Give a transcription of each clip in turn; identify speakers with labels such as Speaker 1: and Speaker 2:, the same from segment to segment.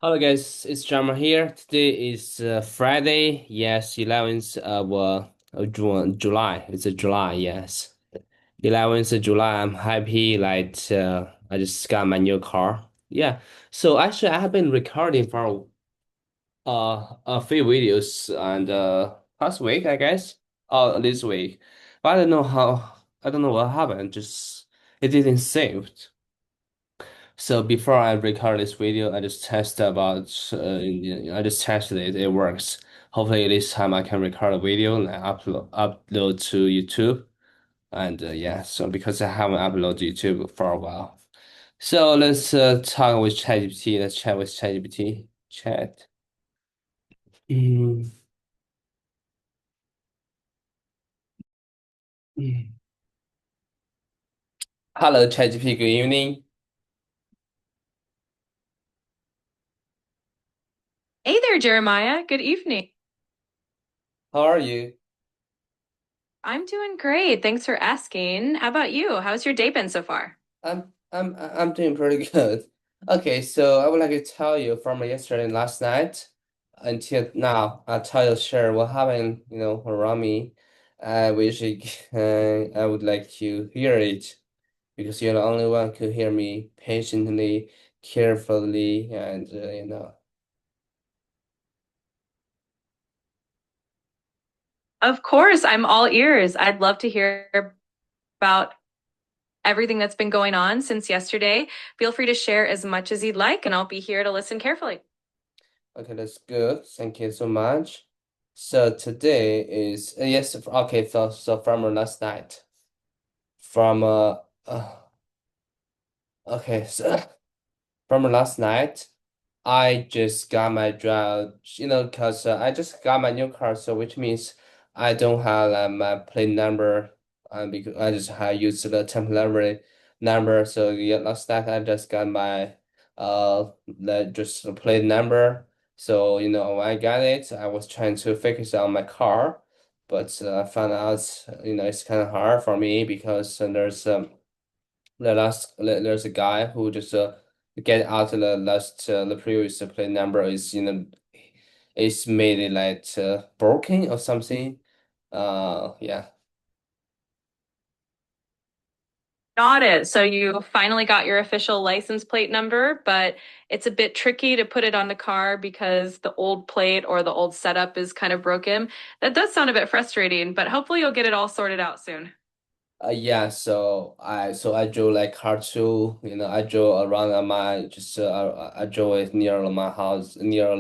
Speaker 1: Hello guys, it's Jama here. Today is Friday, yes, 11th of June, July. It's a July, yes. 11th of July. I'm happy like I just got my new car. Yeah. So actually I have been recording for a few videos and past week, I guess. This week. But I don't know what happened. Just it didn't save. So before I record this video, I just test about, I just tested it. It works. Hopefully this time I can record a video and upload to YouTube. And yeah, so because I haven't uploaded to YouTube for a while. So let's talk with ChatGPT. Let's chat with ChatGPT. Chat. Mm, mm. Hello, ChatGPT. Good evening.
Speaker 2: Hey there, Jeremiah. Good evening.
Speaker 1: How are you?
Speaker 2: I'm doing great. Thanks for asking. How about you? How's your day been so far?
Speaker 1: I'm doing pretty good. Okay, so I would like to tell you from yesterday and last night until now. I'll tell you share what happened, around me. I wish I would like to hear it because you're the only one who hear me patiently, carefully, and
Speaker 2: Of course, I'm all ears. I'd love to hear about everything that's been going on since yesterday. Feel free to share as much as you'd like, and I'll be here to listen carefully.
Speaker 1: Okay, that's good. Thank you so much. So today is yes, okay. So from last night, from uh okay, so. From last night, I just got my drive, because I just got my new car, so which means I don't have my plate number, because I just have used the temporary number. So yeah, last night I just got my just the plate number. So when I got it, I was trying to fix it on my car, but I found out it's kind of hard for me because there's a guy who just get out the previous plate number is is made like broken or something. Yeah.
Speaker 2: Got it. So you finally got your official license plate number, but it's a bit tricky to put it on the car because the old plate or the old setup is kind of broken. That does sound a bit frustrating, but hopefully you'll get it all sorted out soon.
Speaker 1: Yeah, so I drove like car too, I drove around my just I drove it near my house, near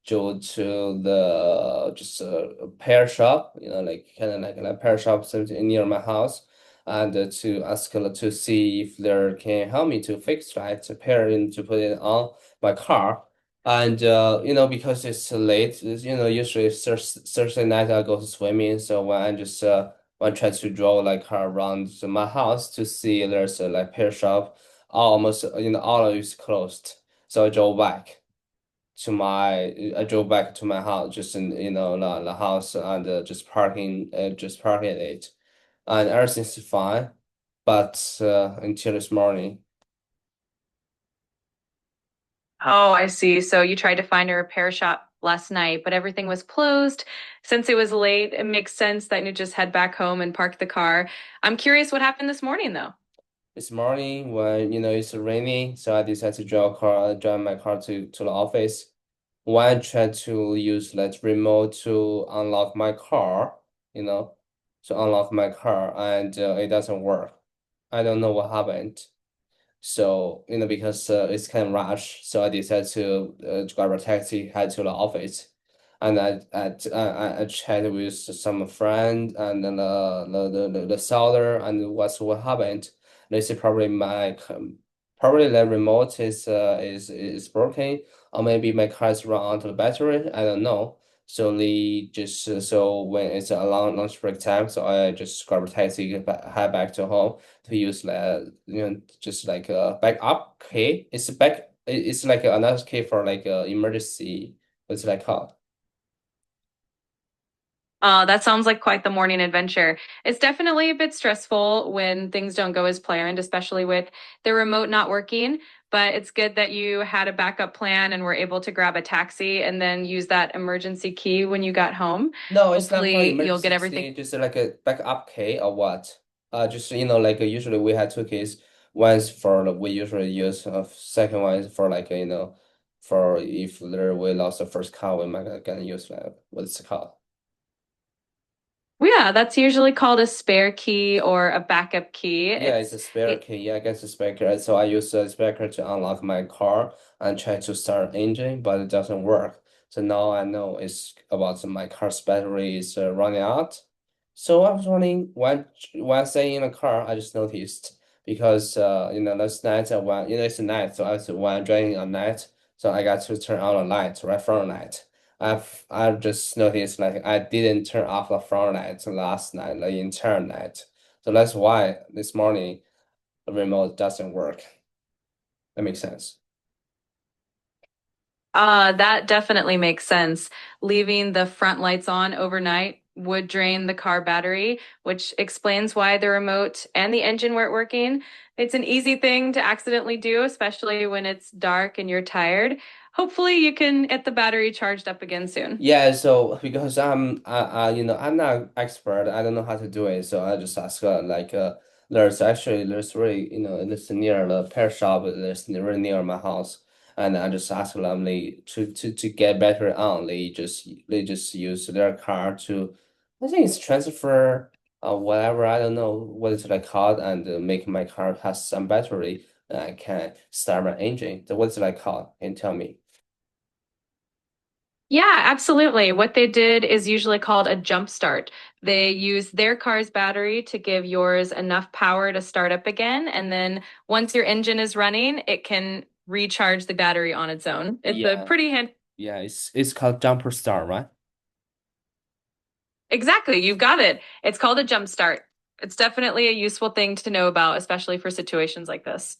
Speaker 1: drove to the just a pair shop, like kind of like a pair shop something near my house, and to ask to see if there can help me to fix right to pair and to put it on my car. And because it's late, usually Thursday night I go to swimming, so when I just I tried to draw like around my house to see there's a like pair shop. Almost all of it's closed. So I drove back to my house, just in the house, and just parking it, and everything's fine. But until this morning.
Speaker 2: Oh, I see. So you tried to find a repair shop last night, but everything was closed. Since it was late, it makes sense that you just head back home and park the car. I'm curious what happened this morning, though.
Speaker 1: This morning when it's raining, so I decided to drive my car to the office. When I tried to use that remote to unlock my car, you know, to unlock my car, and it doesn't work. I don't know what happened. So, because it's kind of rush, so I decided to grab a taxi, head to the office, and I chatted with some friend and then the seller, and what happened. They say probably the remote is broken, or maybe my car is run out of battery. I don't know. So they just so when it's a long lunch break time, so I just grab a taxi, head back to home to use just like a backup key. It's like another key for like emergency. What's that called?
Speaker 2: That sounds like quite the morning adventure. It's definitely a bit stressful when things don't go as planned, especially with the remote not working. but it's good that you had a backup plan and were able to grab a taxi and then use that emergency key when you got home.
Speaker 1: No, it's not for
Speaker 2: Hopefully, you'll get
Speaker 1: emergency
Speaker 2: everything.
Speaker 1: key, just like a backup key or what? Just like usually we had two keys. One's for we usually use second one is for for if there we lost the first card, we might gonna use what's it called?
Speaker 2: Well, yeah, that's usually called a spare key or a backup key.
Speaker 1: Yeah, it's a spare key. Yeah, I guess a spare key. So I use the spare key to unlock my car and try to start engine, but it doesn't work. So now I know it's about my car's battery is running out. So I was wondering when staying in the car, I just noticed because last night when it's night, so when I'm driving at night, so I got to turn on the light right front light. I've just noticed like I didn't turn off the front light last night, the entire night. So that's why this morning the remote doesn't work. That makes sense.
Speaker 2: That definitely makes sense. Leaving the front lights on overnight would drain the car battery, which explains why the remote and the engine weren't working. It's an easy thing to accidentally do, especially when it's dark and you're tired. Hopefully, you can get the battery charged up again soon.
Speaker 1: Yeah, so because I'm not expert, I don't know how to do it, so I just ask there's really it's near the repair shop that's really near my house, and I just ask them to get battery on. They just use their car to I think it's transfer whatever I don't know what it's like called and make my car has some battery and I can start my engine. So what's it like called? Can you tell me?
Speaker 2: Yeah, absolutely. What they did is usually called a jump start. They use their car's battery to give yours enough power to start up again. And then once your engine is running, it can recharge the battery on its own. It's a
Speaker 1: Yeah.
Speaker 2: pretty hand.
Speaker 1: Yeah, it's called Jumper Star, right?
Speaker 2: Exactly. You've got it. It's called a jump start. It's definitely a useful thing to know about, especially for situations like this.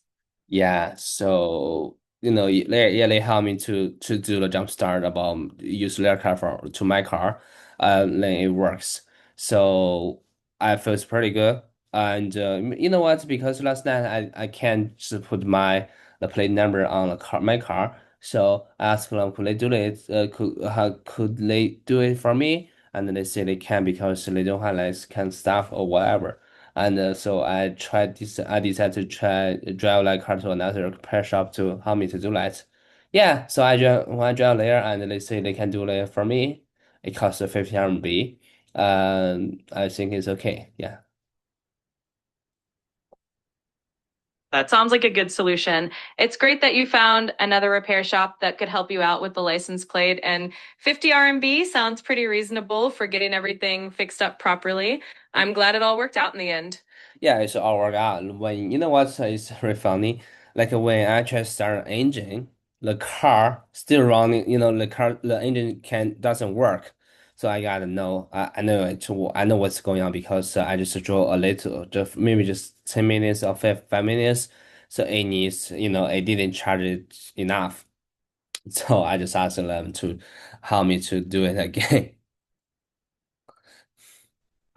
Speaker 1: Yeah, so they help me to do the jump start about use their car to my car, then it works. So I feel it's pretty good. And you know what? Because last night I can't just put the plate number on my car. So I asked them could they do it? Could they do it for me? And then they say they can because they don't have like kind of stuff or whatever. And so I decided to try drive that car to another repair shop to help me to do that. Yeah, so when I drive there and they say they can do it for me. It costs 50 RMB. I think it's okay. Yeah.
Speaker 2: That sounds like a good solution. It's great that you found another repair shop that could help you out with the license plate, and 50 RMB sounds pretty reasonable for getting everything fixed up properly. I'm glad it all worked out in the end.
Speaker 1: Yeah, it's all work out. When you know what is very funny, like when I try to start an engine, the car still running. The engine can doesn't work. So I gotta know. I know I know what's going on because I just drove a little, just maybe just 10 minutes or five minutes. So it needs, it didn't charge it enough. So I just asked them to help me to do it again.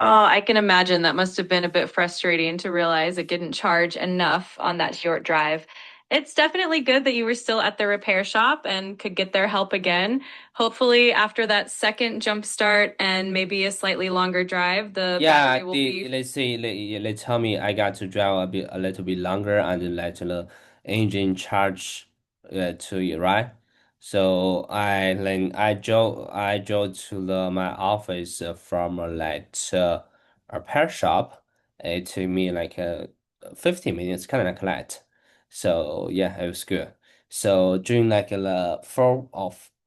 Speaker 2: Oh, I can imagine that must have been a bit frustrating to realize it didn't charge enough on that short drive. It's definitely good that you were still at the repair shop and could get their help again. Hopefully, after that second jump start and maybe a slightly longer drive, the
Speaker 1: Yeah,
Speaker 2: battery will be.
Speaker 1: let's say they tell me I got to drive a little bit longer and then let the engine charge to you, right? So I drove to my office from a repair shop. It took me like 15 minutes, kind of like that. So yeah, it was good. So during like the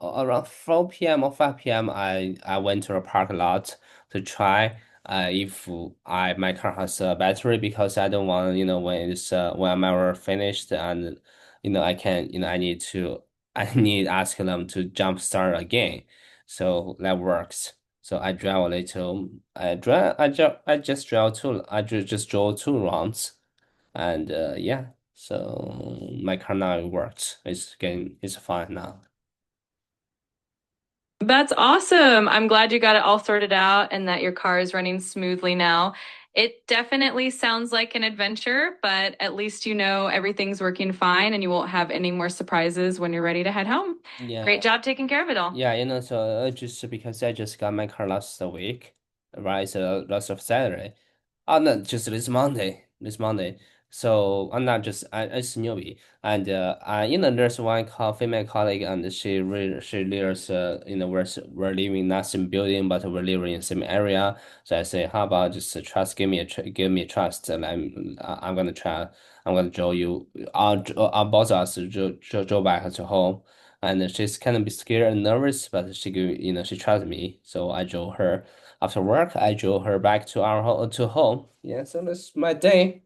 Speaker 1: around 4 p.m. or 5 p.m. I went to a park lot to try if my car has a battery because I don't want when I'm ever finished and I can I need to I need ask them to jump start again, so that works. So I drive a little. I just drove 2 rounds, and yeah. So my car now it works. It's fine now.
Speaker 2: That's awesome. I'm glad you got it all sorted out and that your car is running smoothly now. It definitely sounds like an adventure, but at least you know everything's working fine and you won't have any more surprises when you're ready to head home. Great
Speaker 1: Yeah.
Speaker 2: job taking care of it all.
Speaker 1: Yeah, so just because I just got my car last week, right? So last of Saturday. Oh, no, just this Monday. So I'm not just it's newbie, and there's one female colleague, and she lives we're living in that same building, but we're living in the same area. So I say, how about just trust, give me a trust, and I'm gonna try, I'm gonna draw you, I'll both us draw back to home. And she's kind of scared and nervous, but she trusts me. So I drove her after work. I drove her back to our home to home. Yeah, so that's my day.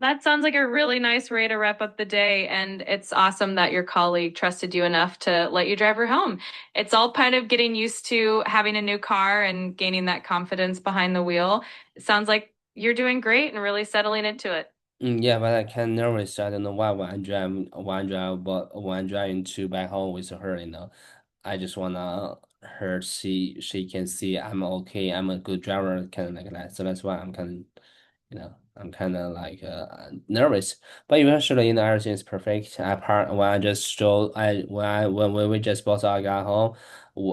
Speaker 2: That sounds like a really nice way to wrap up the day, and it's awesome that your colleague trusted you enough to let you drive her home. It's all kind of getting used to having a new car and gaining that confidence behind the wheel. It sounds like you're doing great and really settling into it.
Speaker 1: Yeah, but I kind of nervous. I don't know why when I'm driving to back home with her. I just wanna her see she can see I'm okay. I'm a good driver, kind of like that. So that's why I'm kind of like nervous. But eventually, everything is perfect. I park when I just show I when we just both I got home,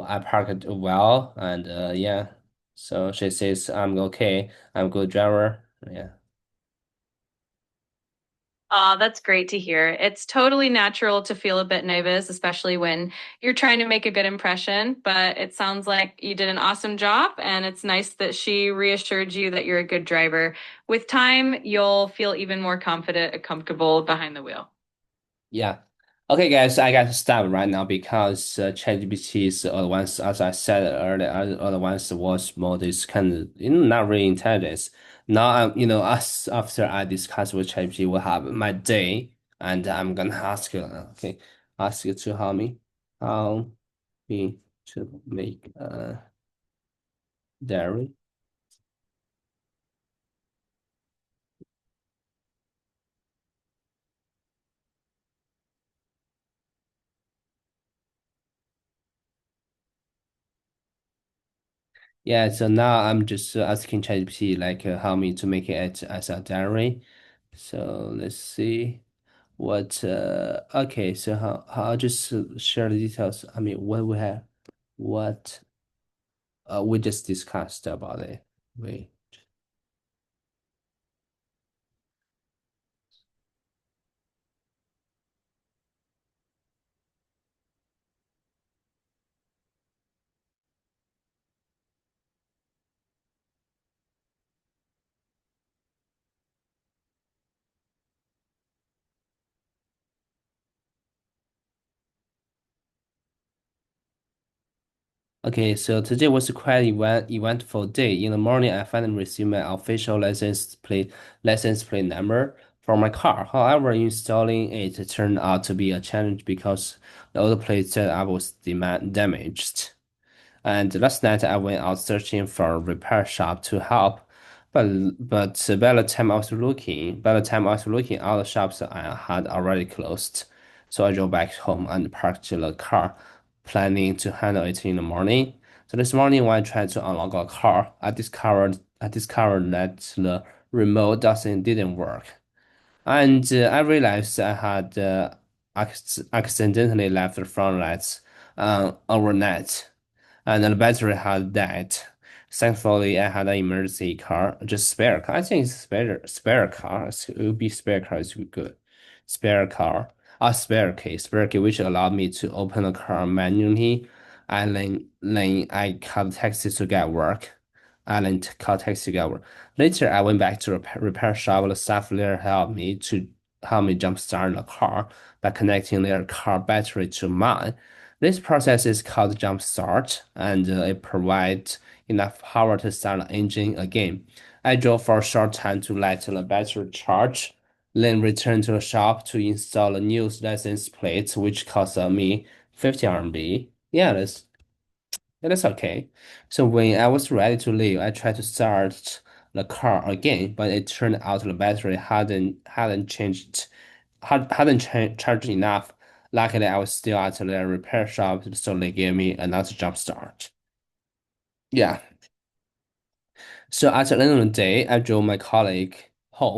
Speaker 1: I parked well, and yeah. So she says I'm okay. I'm a good driver. Yeah.
Speaker 2: That's great to hear. It's totally natural to feel a bit nervous, especially when you're trying to make a good impression, but it sounds like you did an awesome job, and it's nice that she reassured you that you're a good driver. With time, you'll feel even more confident and comfortable behind the wheel.
Speaker 1: Yeah. Okay, guys, I got to stop right now because ChatGPT's advanced, as I said earlier, advanced watch mode is kind of not really intelligence. Now, as after I discuss with ChatGPT, will have my day, and I'm gonna ask you, okay, ask you to help me to make a diary. Yeah, so now I'm just asking ChatGPT like help me to make it as a diary. So let's see. Okay, so how I'll just share the details. I mean, what we just discussed about it. Wait. Okay, so today was a quite eventful day. In the morning, I finally received my official license plate number for my car. However, installing it turned out to be a challenge because the old plate said I was damaged. And last night I went out searching for a repair shop to help, but by the time I was looking, all the shops I had already closed. So I drove back home and parked the car, planning to handle it in the morning. So this morning when I tried to unlock a car, I discovered that the remote doesn't didn't work. And I realized I had accidentally left the front lights overnight and the battery had died. Thankfully, I had an emergency car, just spare car. I think it's spare car. It would be spare car is good. Spare car, a spare key, which allowed me to open the car manually. And then I called taxi to get work. And then called taxi to get work. Later, I went back to repair shop. The staff there help me jumpstart the car by connecting their car battery to mine. This process is called jump start, and it provides enough power to start the engine again. I drove for a short time to let the battery charge, then returned to the shop to install a new license plate, which cost me 50 RMB. Yeah, that's okay. So when I was ready to leave, I tried to start the car again, but it turned out the battery hadn't charged enough. Luckily, I was still at the repair shop, so they gave me another jump start. Yeah. So at the end of the day, I drove my colleague